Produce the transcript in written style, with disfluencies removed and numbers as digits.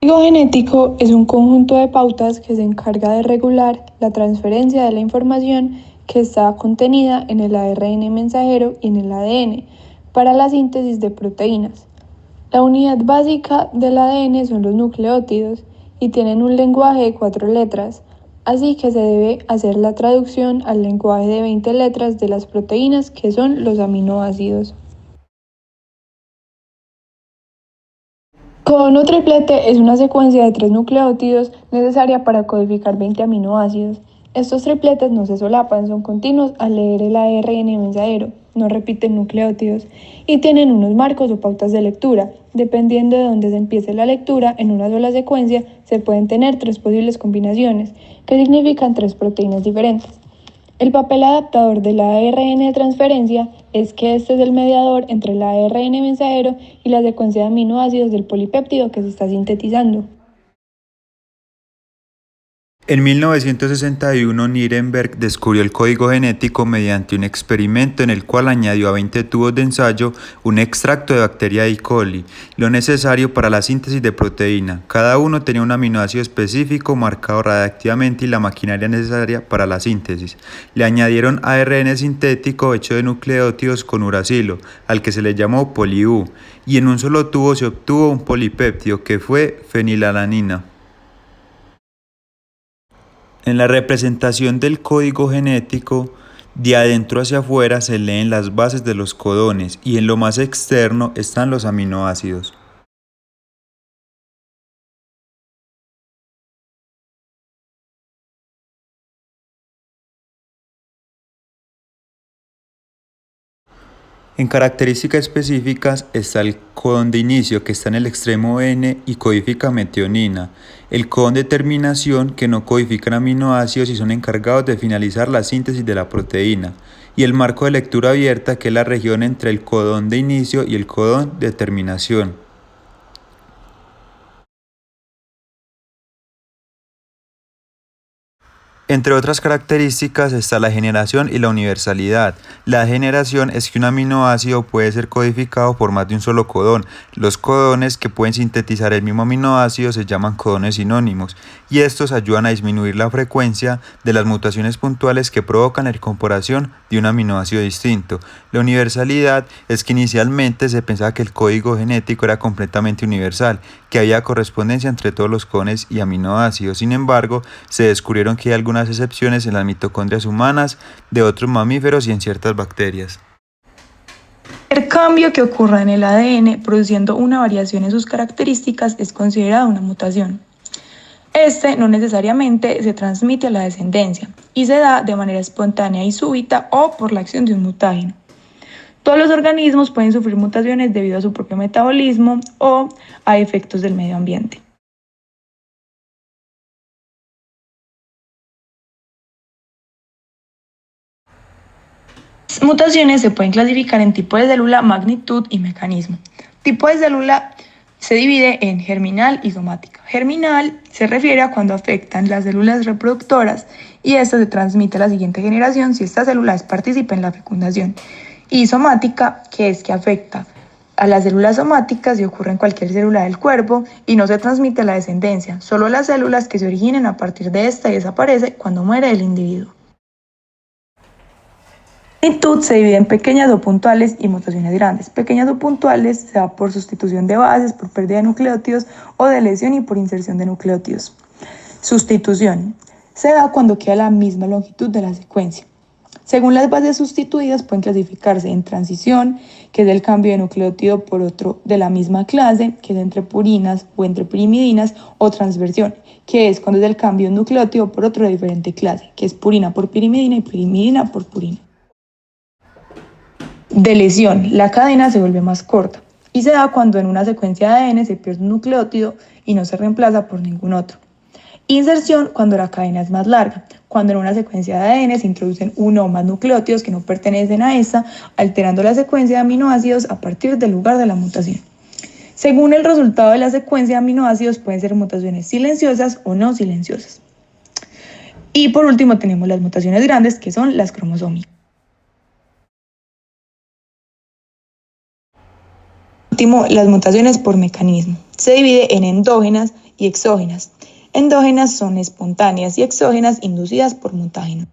El código genético es un conjunto de pautas que se encarga de regular la transferencia de la información que está contenida en el ARN mensajero y en el ADN para la síntesis de proteínas. La unidad básica del ADN son los nucleótidos y tienen un lenguaje de 4 letras, así que se debe hacer la traducción al lenguaje de 20 letras de las proteínas que son los aminoácidos. Codono triplete es una secuencia de 3 nucleótidos necesaria para codificar 20 aminoácidos. Estos tripletes no se solapan, son continuos al leer el ARN mensajero, no repiten nucleótidos y tienen unos marcos o pautas de lectura. Dependiendo de dónde se empiece la lectura, en una sola secuencia se pueden tener 3 posibles combinaciones, que significan 3 proteínas diferentes. El papel adaptador del ARN de transferencia es que este es el mediador entre el ARN mensajero y la secuencia de aminoácidos del polipéptido que se está sintetizando. En 1961, Nirenberg descubrió el código genético mediante un experimento en el cual añadió a 20 tubos de ensayo un extracto de bacteria E. coli, lo necesario para la síntesis de proteína. Cada uno tenía un aminoácido específico marcado radiactivamente y la maquinaria necesaria para la síntesis. Le añadieron ARN sintético hecho de nucleótidos con uracilo, al que se le llamó poli-U, y en un solo tubo se obtuvo un polipéptido que fue fenilalanina. En la representación del código genético, de adentro hacia afuera se leen las bases de los codones y en lo más externo están los aminoácidos. En características específicas está el codón de inicio que está en el extremo N y codifica metionina, el codón de terminación que no codifican aminoácidos y son encargados de finalizar la síntesis de la proteína, y el marco de lectura abierta que es la región entre el codón de inicio y el codón de terminación. Entre otras características está la generación y la universalidad. La generación es que un aminoácido puede ser codificado por más de un solo codón. Los codones que pueden sintetizar el mismo aminoácido se llaman codones sinónimos y estos ayudan a disminuir la frecuencia de las mutaciones puntuales que provocan la incorporación de un aminoácido distinto. La universalidad es que inicialmente se pensaba que el código genético era completamente universal, que había correspondencia entre todos los codones y aminoácidos. Sin embargo, se descubrieron que hay algunas excepciones en las mitocondrias humanas, de otros mamíferos y en ciertas bacterias. El cambio que ocurra en el ADN produciendo una variación en sus características es considerado una mutación. Este no necesariamente se transmite a la descendencia y se da de manera espontánea y súbita o por la acción de un mutágeno. Todos los organismos pueden sufrir mutaciones debido a su propio metabolismo o a efectos del medio ambiente. Las mutaciones se pueden clasificar en tipo de célula, magnitud y mecanismo. Tipo de célula se divide en germinal y somática. Germinal se refiere a cuando afectan las células reproductoras y esto se transmite a la siguiente generación si esta célula participa en la fecundación. Y somática, que es que afecta a las células somáticas y ocurre en cualquier célula del cuerpo y no se transmite a la descendencia, solo las células que se originen a partir de esta y desaparece cuando muere el individuo. La magnitud se divide en pequeñas o puntuales y mutaciones grandes. Pequeñas o puntuales se da por sustitución de bases, por pérdida de nucleótidos o de lesión y por inserción de nucleótidos. Sustitución se da cuando queda la misma longitud de la secuencia. Según las bases sustituidas pueden clasificarse en transición, que es el cambio de nucleótido por otro de la misma clase, que es entre purinas o entre pirimidinas, o transversión, que es cuando es el cambio de un nucleótido por otro de diferente clase, que es purina por pirimidina y pirimidina por purina. De lesión, la cadena se vuelve más corta y se da cuando en una secuencia de ADN se pierde un nucleótido y no se reemplaza por ningún otro. Inserción, cuando la cadena es más larga, cuando en una secuencia de ADN se introducen uno o más nucleótidos que no pertenecen a esta, alterando la secuencia de aminoácidos a partir del lugar de la mutación. Según el resultado de la secuencia de aminoácidos pueden ser mutaciones silenciosas o no silenciosas. Y por último tenemos las mutaciones grandes, que son las cromosómicas. Último, las mutaciones por mecanismo. Se divide en endógenas y exógenas. Endógenas son espontáneas y exógenas inducidas por mutágenos.